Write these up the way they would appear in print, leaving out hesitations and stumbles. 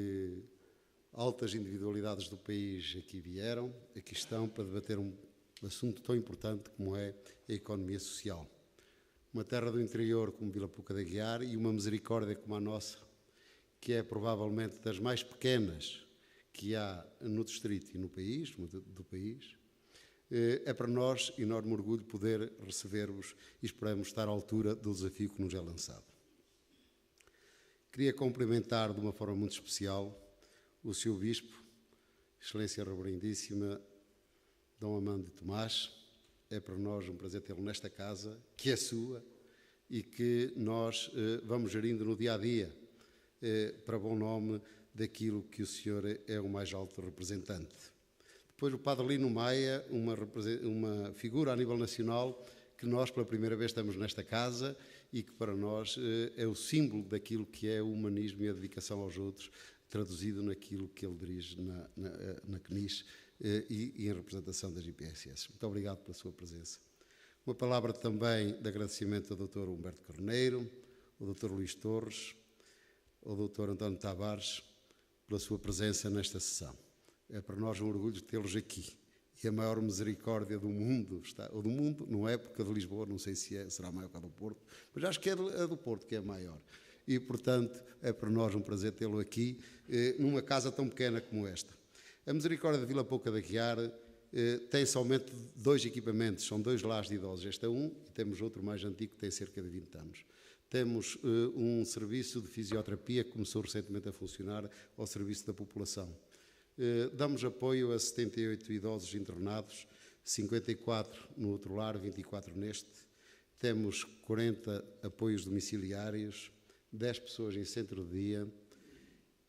que altas individualidades do país aqui estão para debater um assunto tão importante como é a economia social. Uma terra do interior como Vila Pouca de Aguiar e uma misericórdia como a nossa, que é provavelmente das mais pequenas que há no distrito e no país, do país, é para nós enorme orgulho poder receber-vos e esperamos estar à altura do desafio que nos é lançado. Queria cumprimentar de uma forma muito especial o Sr. Bispo, Excelência Reverendíssima Dom Amando Tomás. É para nós um prazer tê-lo nesta casa, que é sua e que nós vamos gerindo no dia-a-dia, para bom nome daquilo que o senhor é o mais alto representante. Depois o Padre Lino Maia, uma figura a nível nacional que nós pela primeira vez estamos nesta casa e que para nós é o símbolo daquilo que é o humanismo e a dedicação aos outros, traduzido naquilo que ele dirige na CNIS e em representação das IPSS. Muito obrigado pela sua presença. Uma palavra também de agradecimento ao Dr. Humberto Carneiro, ao Dr. Luís Torres, ao Dr. António Tavares, pela sua presença nesta sessão. É para nós um orgulho tê-los aqui. E a maior misericórdia do mundo, ou do mundo, não é porque a de Lisboa, não sei se será maior que a do Porto, mas acho que é a do Porto que é maior. E, portanto, é para nós um prazer tê-lo aqui, numa casa tão pequena como esta. A Misericórdia de Vila Pouca de Aguiar tem somente 2 equipamentos, são 2 lares de idosos. Este é um e temos outro mais antigo que tem cerca de 20 anos. Temos um serviço de fisioterapia que começou recentemente a funcionar ao serviço da população. Damos apoio a 78 idosos internados, 54 no outro lar, 24 neste. Temos 40 apoios domiciliários, 10 pessoas em centro de dia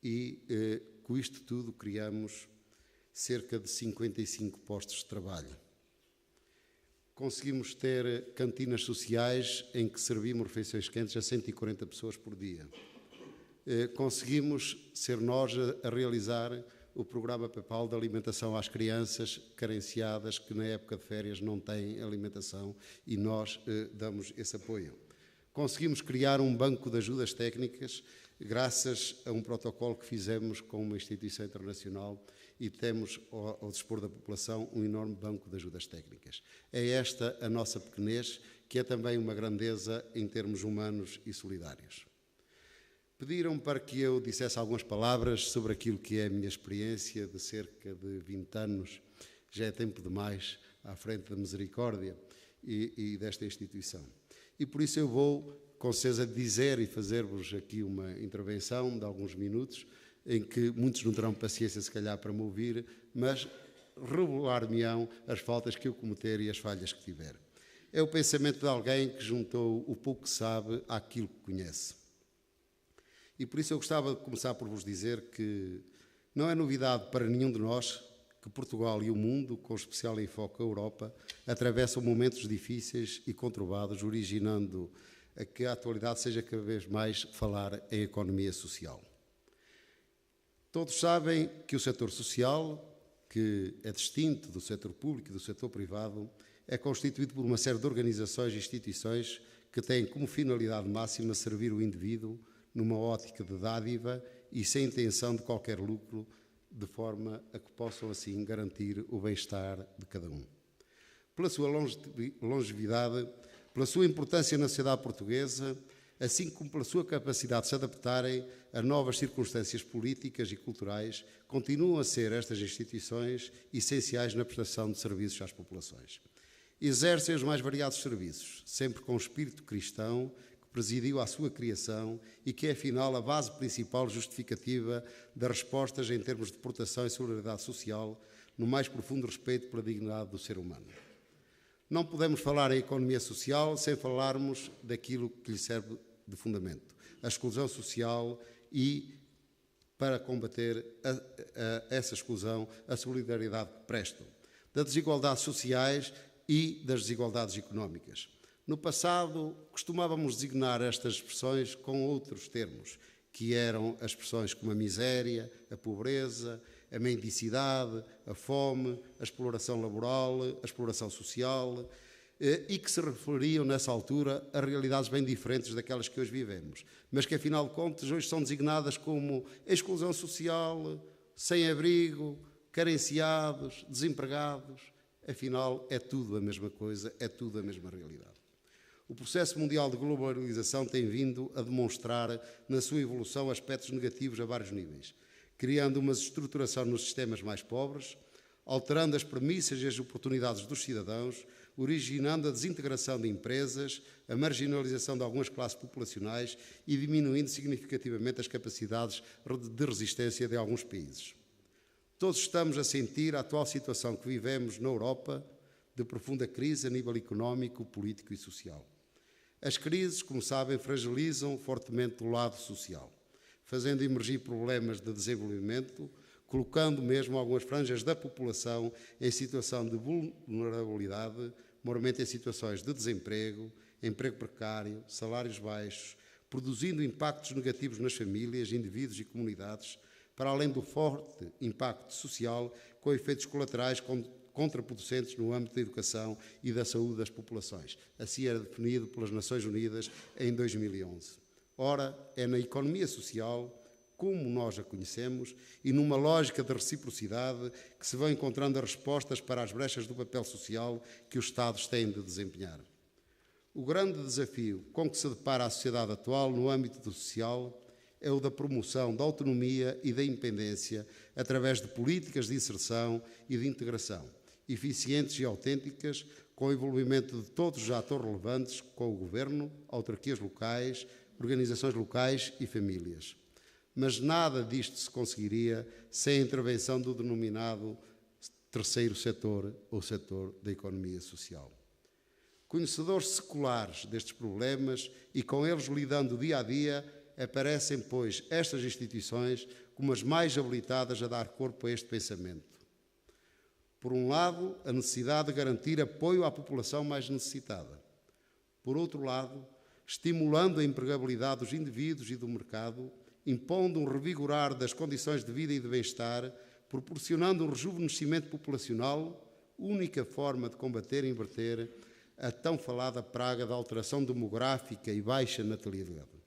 e, com isto tudo, criamos cerca de 55 postos de trabalho. Conseguimos ter cantinas sociais em que servimos refeições quentes a 140 pessoas por dia. Conseguimos ser nós a realizar o programa PEPAL de alimentação às crianças carenciadas que na época de férias não têm alimentação e nós damos esse apoio. Conseguimos criar um banco de ajudas técnicas graças a um protocolo que fizemos com uma instituição internacional e temos ao dispor da população um enorme banco de ajudas técnicas. É esta a nossa pequenez, que é também uma grandeza em termos humanos e solidários. Pediram para que eu dissesse algumas palavras sobre aquilo que é a minha experiência de cerca de 20 anos, já é tempo demais, à frente da Misericórdia e desta instituição. E por isso eu vou, com certeza, dizer e fazer-vos aqui uma intervenção de alguns minutos, em que muitos não terão paciência, se calhar, para me ouvir, mas revelar-me-ão as faltas que eu cometer e as falhas que tiver. É o pensamento de alguém que juntou o pouco que sabe àquilo que conhece. E por isso eu gostava de começar por vos dizer que não é novidade para nenhum de nós que Portugal e o mundo, com especial enfoque a Europa, atravessam momentos difíceis e conturbados, originando a que a atualidade seja cada vez mais falar em economia social. Todos sabem que o setor social, que é distinto do setor público e do setor privado, é constituído por uma série de organizações e instituições que têm como finalidade máxima servir o indivíduo numa ótica de dádiva e sem intenção de qualquer lucro, de forma a que possam assim garantir o bem-estar de cada um. Pela sua longevidade, pela sua importância na sociedade portuguesa, assim como pela sua capacidade de se adaptarem a novas circunstâncias políticas e culturais, continuam a ser estas instituições essenciais na prestação de serviços às populações. Exercem os mais variados serviços, sempre com o espírito cristão que presidiu à sua criação e que é, afinal, a base principal justificativa das respostas em termos de proteção e solidariedade social, no mais profundo respeito pela dignidade do ser humano. Não podemos falar em economia social sem falarmos daquilo que lhe serve de fundamento, a exclusão social e, para combater essa exclusão, a solidariedade que prestam, das desigualdades sociais e das desigualdades económicas. No passado, costumávamos designar estas expressões com outros termos, que eram as expressões como a miséria, a pobreza, a mendicidade, a fome, a exploração laboral, a exploração social, e que se referiam, nessa altura, a realidades bem diferentes daquelas que hoje vivemos, mas que, afinal de contas, hoje são designadas como exclusão social, sem-abrigo, carenciados, desempregados. Afinal, é tudo a mesma coisa, é tudo a mesma realidade. O processo mundial de globalização tem vindo a demonstrar, na sua evolução, aspectos negativos a vários níveis, criando uma desestruturação nos sistemas mais pobres, alterando as premissas e as oportunidades dos cidadãos, originando a desintegração de empresas, a marginalização de algumas classes populacionais e diminuindo significativamente as capacidades de resistência de alguns países. Todos estamos a sentir a atual situação que vivemos na Europa, de profunda crise a nível económico, político e social. As crises, como sabem, fragilizam fortemente o lado social, fazendo emergir problemas de desenvolvimento, colocando mesmo algumas franjas da população em situação de vulnerabilidade, moralmente em situações de desemprego, emprego precário, salários baixos, produzindo impactos negativos nas famílias, indivíduos e comunidades, para além do forte impacto social, com efeitos colaterais contraproducentes no âmbito da educação e da saúde das populações. Assim era definido pelas Nações Unidas em 2011. Ora, é na economia social, como nós a conhecemos, e numa lógica de reciprocidade que se vão encontrando as respostas para as brechas do papel social que os Estados têm de desempenhar. O grande desafio com que se depara a sociedade atual no âmbito do social é o da promoção da autonomia e da independência através de políticas de inserção e de integração, eficientes e autênticas, com o envolvimento de todos os atores relevantes, com o Governo, autarquias locais, organizações locais e famílias. Mas nada disto se conseguiria sem a intervenção do denominado terceiro setor, ou setor da economia social. Conhecedores seculares destes problemas e com eles lidando dia a dia, aparecem, pois, estas instituições como as mais habilitadas a dar corpo a este pensamento. Por um lado, a necessidade de garantir apoio à população mais necessitada. Por outro lado, estimulando a empregabilidade dos indivíduos e do mercado, impondo um revigorar das condições de vida e de bem-estar, proporcionando um rejuvenescimento populacional, única forma de combater e inverter a tão falada praga da alteração demográfica e baixa natalidade.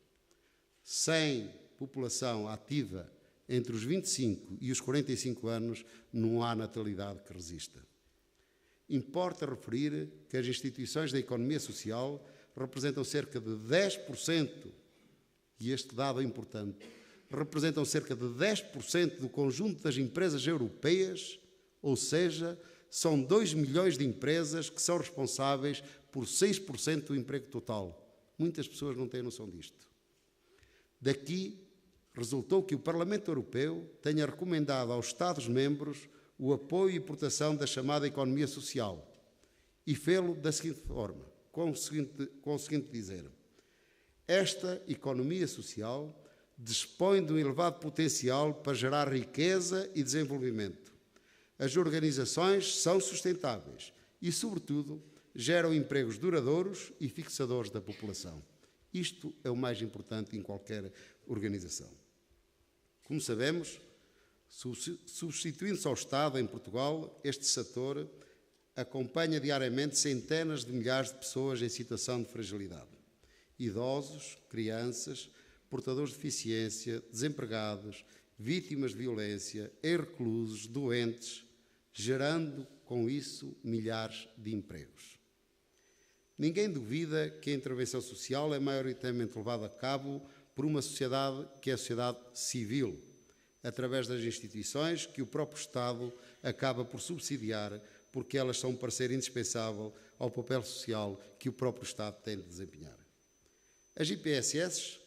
Sem população ativa entre os 25 e os 45 anos, não há natalidade que resista. Importa referir que as instituições da economia social representam cerca de 10%, e este dado é importante, representam cerca de 10% do conjunto das empresas europeias, ou seja, são 2 milhões de empresas que são responsáveis por 6% do emprego total. Muitas pessoas não têm noção disto. Daqui resultou que o Parlamento Europeu tenha recomendado aos Estados-membros o apoio e proteção da chamada economia social e fê-lo da seguinte forma, com o seguinte dizer: esta economia social dispõe de um elevado potencial para gerar riqueza e desenvolvimento. As organizações são sustentáveis e, sobretudo, geram empregos duradouros e fixadores da população. Isto é o mais importante em qualquer organização. Como sabemos, substituindo-se ao Estado em Portugal, este setor acompanha diariamente centenas de milhares de pessoas em situação de fragilidade. Idosos, crianças, portadores de deficiência, desempregados, vítimas de violência, reclusos, doentes, gerando com isso milhares de empregos. Ninguém duvida que a intervenção social é maioritariamente levada a cabo por uma sociedade que é a sociedade civil, através das instituições que o próprio Estado acaba por subsidiar, porque elas são um parceiro indispensável ao papel social que o próprio Estado tem de desempenhar. As IPSS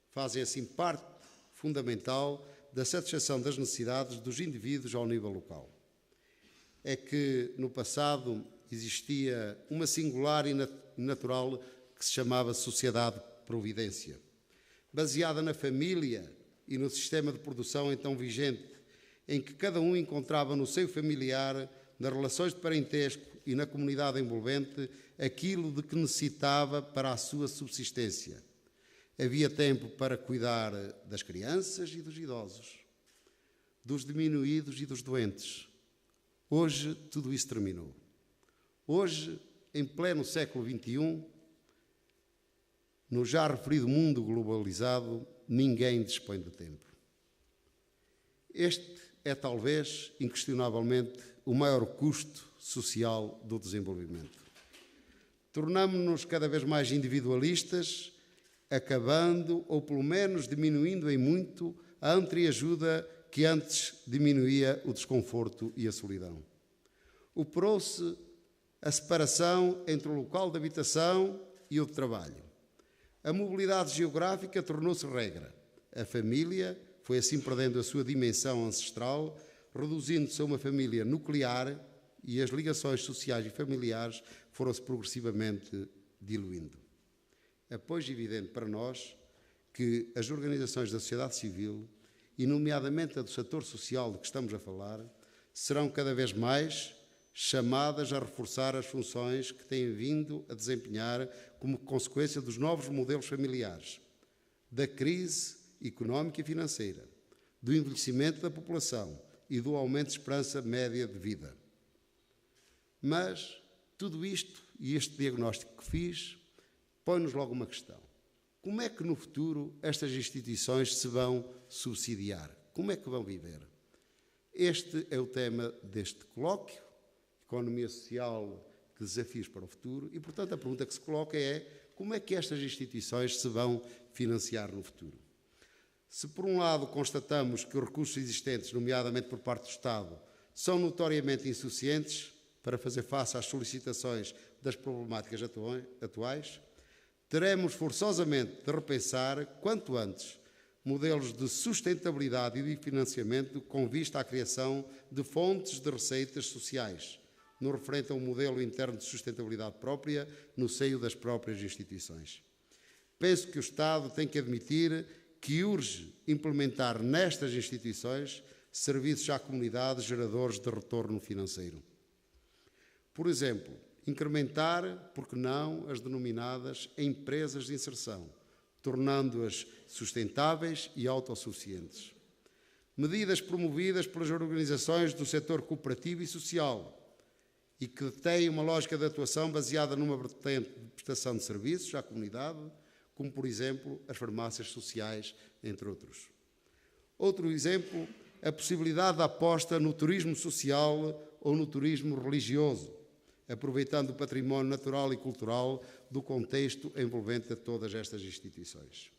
fazem assim parte fundamental da satisfação das necessidades dos indivíduos ao nível local. É que no passado existia uma singular e natural que se chamava Sociedade de Providência, baseada na família e no sistema de produção então vigente, em que cada um encontrava no seio familiar, nas relações de parentesco e na comunidade envolvente, aquilo de que necessitava para a sua subsistência. Havia tempo para cuidar das crianças e dos idosos, dos diminuídos e dos doentes. Hoje tudo isso terminou. Hoje em pleno século XXI, no já referido mundo globalizado, ninguém dispõe de tempo. Este é, talvez, inquestionavelmente, o maior custo social do desenvolvimento. Tornamo-nos cada vez mais individualistas, acabando ou pelo menos diminuindo em muito a entreajuda que antes diminuía o desconforto e a solidão. Operou-se a separação entre o local de habitação e o de trabalho. A mobilidade geográfica tornou-se regra. A família foi assim perdendo a sua dimensão ancestral, reduzindo-se a uma família nuclear, e as ligações sociais e familiares foram-se progressivamente diluindo. É, pois, evidente para nós que as organizações da sociedade civil, e nomeadamente a do setor social de que estamos a falar, serão cada vez mais chamadas a reforçar as funções que têm vindo a desempenhar como consequência dos novos modelos familiares, da crise económica e financeira, do envelhecimento da população e do aumento de esperança média de vida. Mas tudo isto e este diagnóstico que fiz põe-nos logo uma questão. Como é que no futuro estas instituições se vão subsidiar? Como é que vão viver? Este é o tema deste colóquio, Economia Social, que desafios para o futuro, e, portanto, a pergunta que se coloca é como é que estas instituições se vão financiar no futuro? Se, por um lado, constatamos que os recursos existentes, nomeadamente por parte do Estado, são notoriamente insuficientes para fazer face às solicitações das problemáticas atuais, teremos forçosamente de repensar, quanto antes, modelos de sustentabilidade e de financiamento com vista à criação de fontes de receitas sociais, no referente a um modelo interno de sustentabilidade própria no seio das próprias instituições. Penso que o Estado tem que admitir que urge implementar nestas instituições serviços à comunidade geradores de retorno financeiro. Por exemplo, incrementar, por que não, as denominadas empresas de inserção, tornando-as sustentáveis e autossuficientes. Medidas promovidas pelas organizações do setor cooperativo e social e que têm uma lógica de atuação baseada numa vertente de prestação de serviços à comunidade, como, por exemplo, as farmácias sociais, entre outros. Outro exemplo, a possibilidade da aposta no turismo social ou no turismo religioso, aproveitando o património natural e cultural do contexto envolvente a todas estas instituições.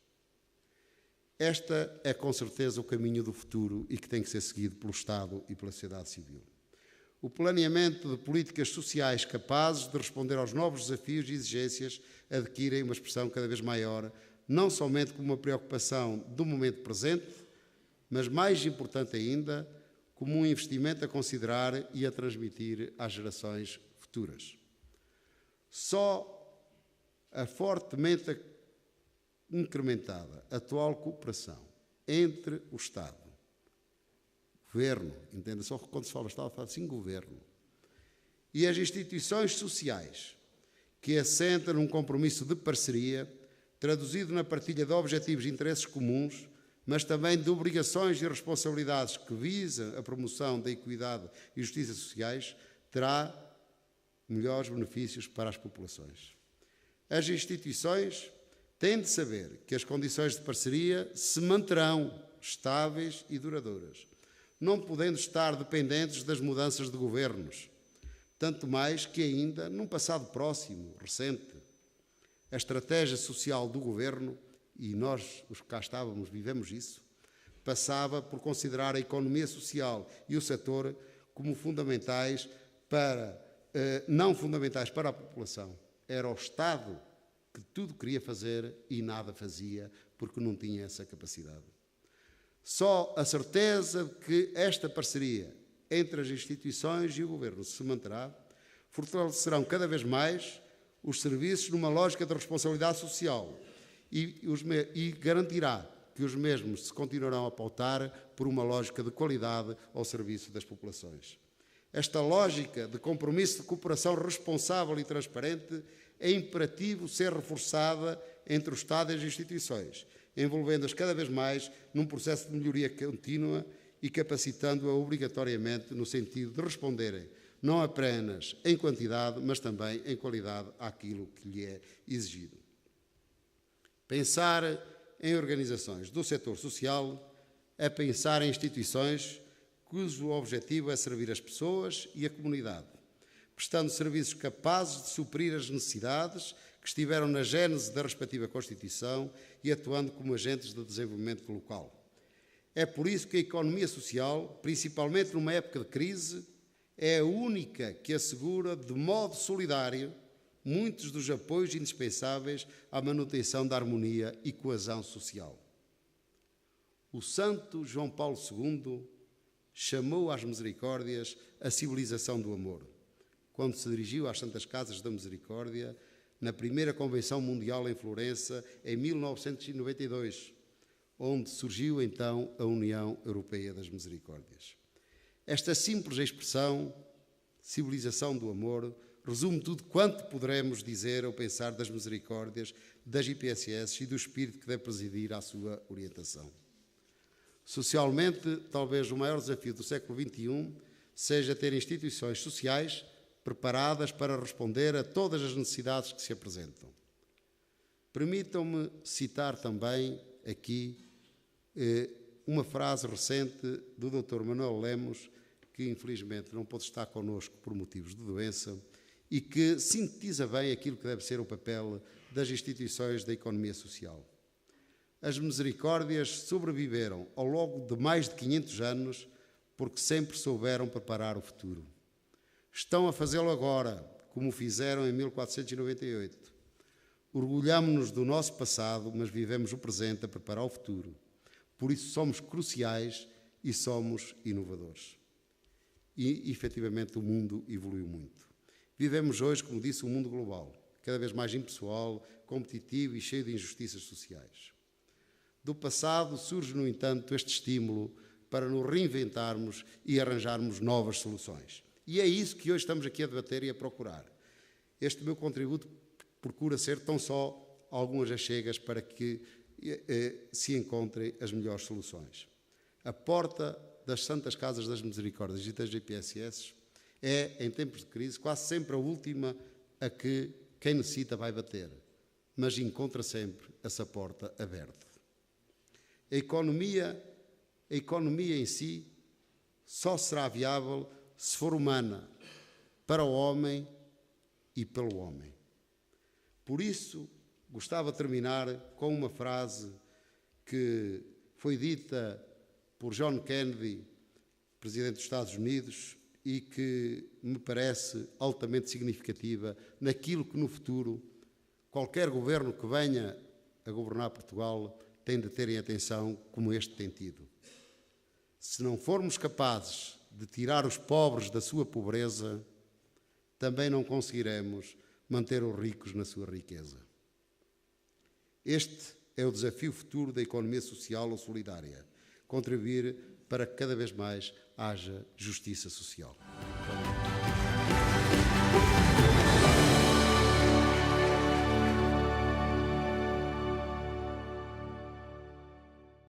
Esta é, com certeza, o caminho do futuro e que tem que ser seguido pelo Estado e pela sociedade civil. O planeamento de políticas sociais capazes de responder aos novos desafios e exigências adquirem uma expressão cada vez maior, não somente como uma preocupação do momento presente, mas, mais importante ainda, como um investimento a considerar e a transmitir às gerações futuras. Só a fortemente incrementada atual cooperação entre o Estado, Governo, entenda só quando se fala Estado, fala assim Governo, e as instituições sociais, que assenta num compromisso de parceria, traduzido na partilha de objetivos e interesses comuns, mas também de obrigações e responsabilidades que visam a promoção da equidade e justiça sociais, terá melhores benefícios para as populações. As instituições têm de saber que as condições de parceria se manterão estáveis e duradouras, não podendo estar dependentes das mudanças de governos, tanto mais que ainda, num passado próximo, recente, a estratégia social do governo, e nós, os que cá estávamos, vivemos isso, passava por considerar a economia social e o setor como fundamentais para, não fundamentais para a população. Era o Estado que tudo queria fazer e nada fazia, porque não tinha essa capacidade. Só a certeza de que esta parceria entre as instituições e o Governo se manterá, fortalecerão cada vez mais os serviços numa lógica de responsabilidade social e garantirá que os mesmos se continuarão a pautar por uma lógica de qualidade ao serviço das populações. Esta lógica de compromisso de cooperação responsável e transparente é imperativo ser reforçada entre o Estado e as instituições, envolvendo-as cada vez mais num processo de melhoria contínua e capacitando-a obrigatoriamente no sentido de responderem não apenas em quantidade, mas também em qualidade àquilo que lhe é exigido. Pensar em organizações do setor social é pensar em instituições cujo objetivo é servir as pessoas e a comunidade, prestando serviços capazes de suprir as necessidades que estiveram na gênese da respectiva Constituição e atuando como agentes de desenvolvimento local. É por isso que a economia social, principalmente numa época de crise, é a única que assegura de modo solidário muitos dos apoios indispensáveis à manutenção da harmonia e coesão social. O santo João Paulo II chamou às misericórdias a civilização do amor, quando se dirigiu às Santas Casas da Misericórdia na primeira Convenção Mundial em Florença, em 1992, onde surgiu então a União Europeia das Misericórdias. Esta simples expressão, civilização do amor, resume tudo quanto poderemos dizer ou pensar das misericórdias, das IPSS e do espírito que deve presidir à sua orientação. Socialmente, talvez o maior desafio do século XXI seja ter instituições sociais preparadas para responder a todas as necessidades que se apresentam. Permitam-me citar também aqui uma frase recente do Dr. Manuel Lemos, que infelizmente não pôde estar connosco por motivos de doença, e que sintetiza bem aquilo que deve ser o papel das instituições da economia social. As misericórdias sobreviveram ao longo de mais de 500 anos porque sempre souberam preparar o futuro. Estão a fazê-lo agora, como fizeram em 1498. Orgulhamo-nos do nosso passado, mas vivemos o presente a preparar o futuro. Por isso somos cruciais e somos inovadores. E, efetivamente, o mundo evoluiu muito. Vivemos hoje, como disse, um mundo global, cada vez mais impessoal, competitivo e cheio de injustiças sociais. Do passado surge, no entanto, este estímulo para nos reinventarmos e arranjarmos novas soluções. E é isso que hoje estamos aqui a debater e a procurar. Este meu contributo procura ser tão só algumas achegas para que se encontrem as melhores soluções. A porta das Santas Casas das Misericórdias e das IPSS é, em tempos de crise, quase sempre a última a que quem necessita vai bater, mas encontra sempre essa porta aberta. A economia em si só será viável se for humana, para o homem e pelo homem. Por isso, gostava de terminar com uma frase que foi dita por John Kennedy, presidente dos Estados Unidos, e que me parece altamente significativa naquilo que no futuro qualquer governo que venha a governar Portugal tem de ter em atenção como este tem tido. Se não formos capazes de tirar os pobres da sua pobreza, também não conseguiremos manter os ricos na sua riqueza. Este é o desafio futuro da economia social ou solidária, contribuir para que cada vez mais haja justiça social.